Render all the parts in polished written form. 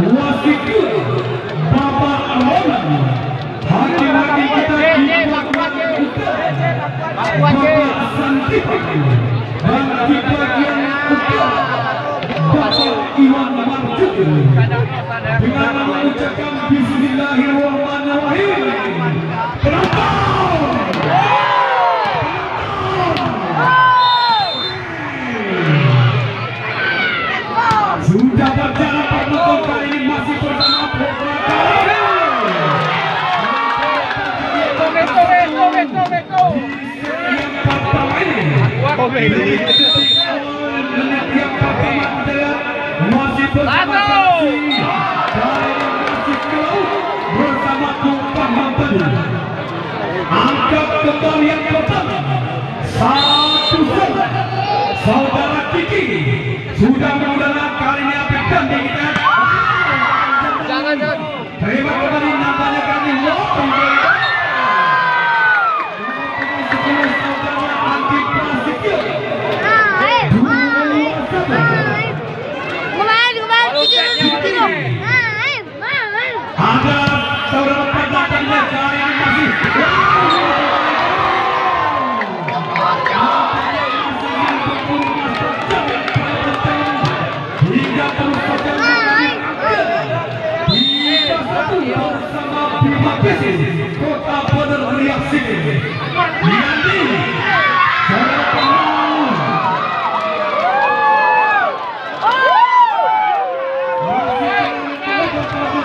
wasit Bapak Roland, hati-hati kita Bapak Santipan, dan di bagian utara Bapak Iwan Marjuki dengan mengucapkan Bismillahirrahmanirrahim. Sudah berjalan penonton kali ini masih bersama angkat kembali yang pertama 1-0. Saudara Kiki sudah menggunakan kali ini api penting kita. Jangan. Terima kembali nampaknya kami ada saudara pendatangnya kali ini masih hingga terus bersama Bima Pesis Kota Bener Reaksi Yanti saudara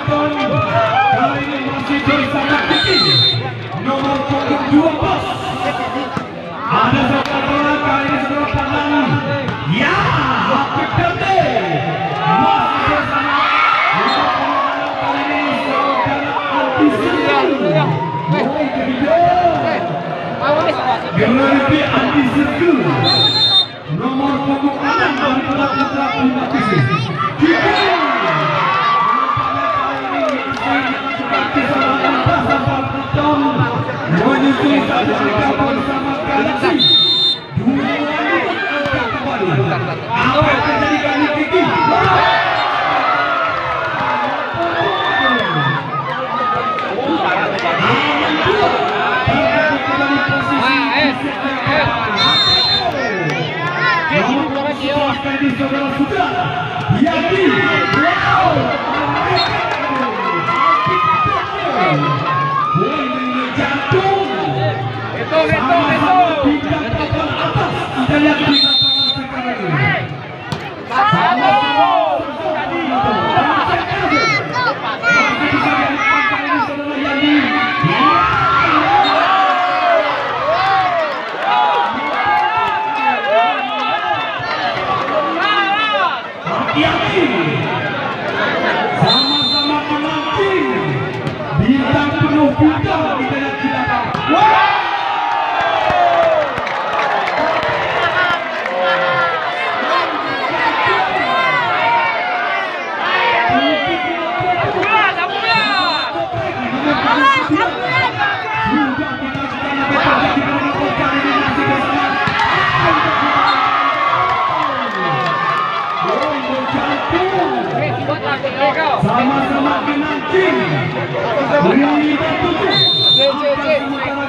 penang kali ini masih bersama Kiki nomor punggung 12. Ada saudara kali ini saudara penang ya Habib Dante masih bersama kali ini saudara Generasi Anti Sirku nomor punggung 6 dari putra Bima Pesis menyusul Sadika bersama Galaxy. Dua angkat kembali. Apa yang terjadi kali Kiki? Sudah Yati jatuh itu atas kita lihat di sekarang sama-sama menanti bintang penuh bintang kita lihat kita sama-sama menanti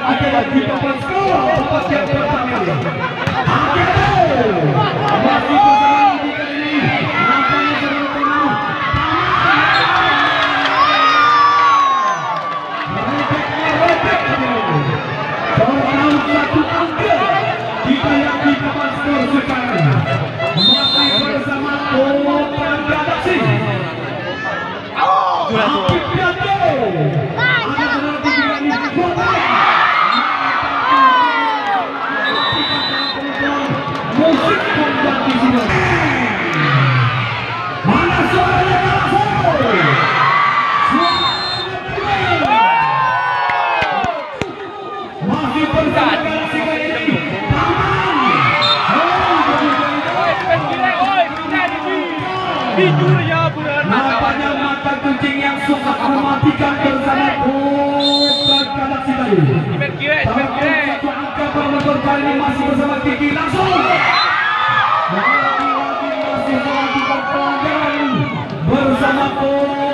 ada lagi papan skor yang pertama masih bersama ini nampaknya seru tenang dalam satu angka kita lihat di papan skor sekarang masih bersama Koran Galaxy. Musik kompak di sini. Mana suaranya masih bersama ini. Nampaknya mata kucing yang suka mematikan bersama Koran Galaxy tadi. Satu angka penonton kali ini masih bersama Kiki langsung. Lagi-lagi masih melakukan pelanggaran bersama Koran.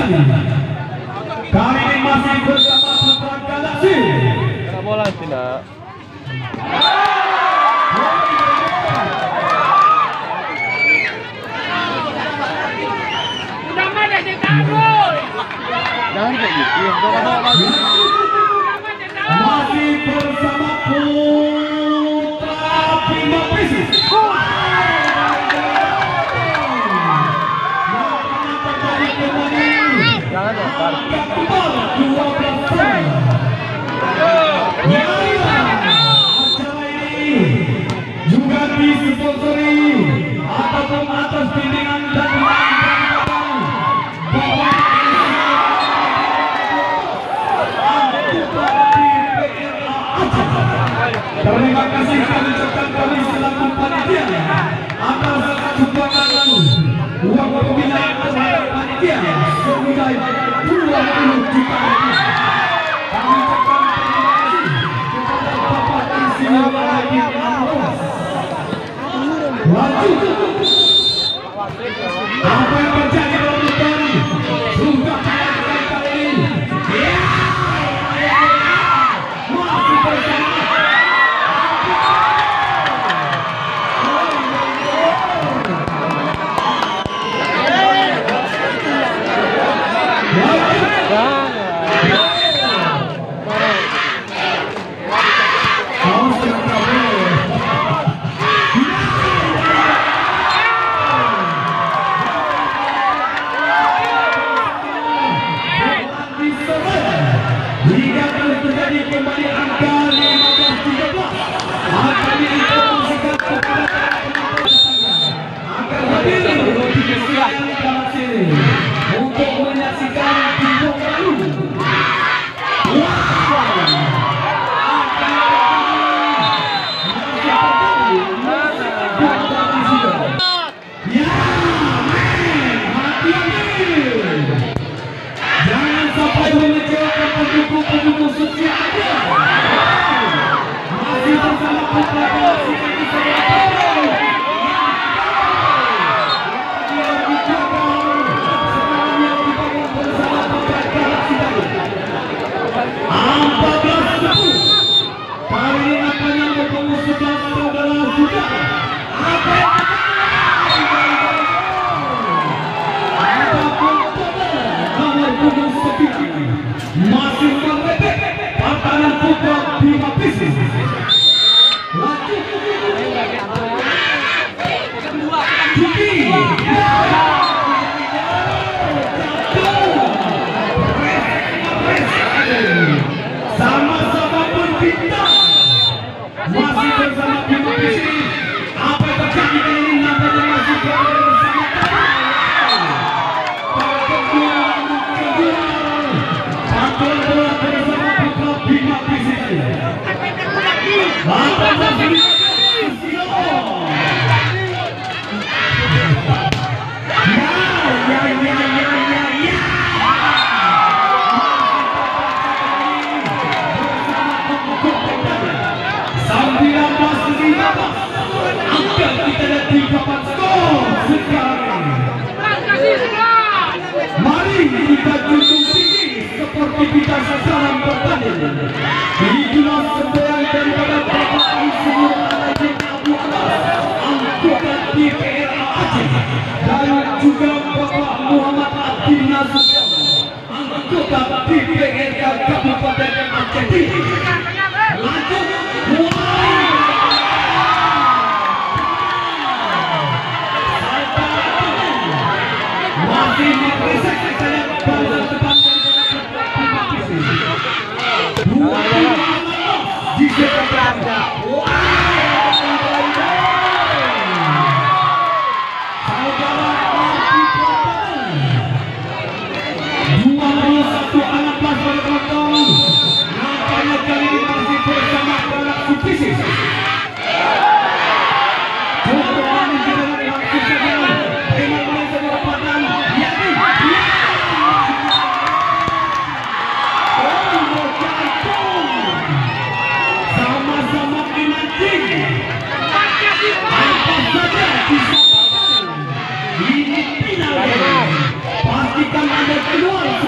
sekali. Kali ini masih bersama Putra Galaksi. Bola tidak. Jangan kayak gitu. Masih bersama Putra Bima Pisces. Jangan lempar. Acara ini juga disponsori ataupun atas bimbingan dan terima kasih kami ucapkan kami selaku panitia atas sumbangan uang pembinaan terhadap panitia senilai 20 juta rupiah. Kami ucapkan terima kasih kepada Bapak Insinyur Haji Abbas. Lanjut, apa yang terjadi dalam depan sudah dilakukan kali ini. Masih bersama hingga terus terjadi kembali angka 15-13. Akan diinformasikan kepada agar hadir di kesekian Galaksi untuk menyaksikan video baru. Jangan sampai mengecewakan pendukung-pendukung setia Anda. Masih bersama Putra Galaksi ini bersama Putra Galaksi tadi. 14-10. Kali ini akan yang bertemu 11 adalah sudah. Apa yang masih mengepek pertahanan Putra Bima Pisces. Lanjut sama-sama berbintang. Masih bersama Bima Pisces. Apa yang terjadi kali ini nampaknya masih bersama Bima Pisces. Angkat kita lihat di papan skor sekarang. Mari kita junjung tinggi seperti kita sasaran bertanding. Inilah semboyan daripada Bapak Insinyur Haji Abbas, anggota DPR Aceh, dan juga Bapak Muhammad Abdi Nasution, anggota DPRD Kabupaten Aceh Tinggi. Lanjut, masih mengresek saya pada depan Bima Pisces. Di sebelah saudara 21 anak pada penonton. Nampaknya pastikan Anda keluar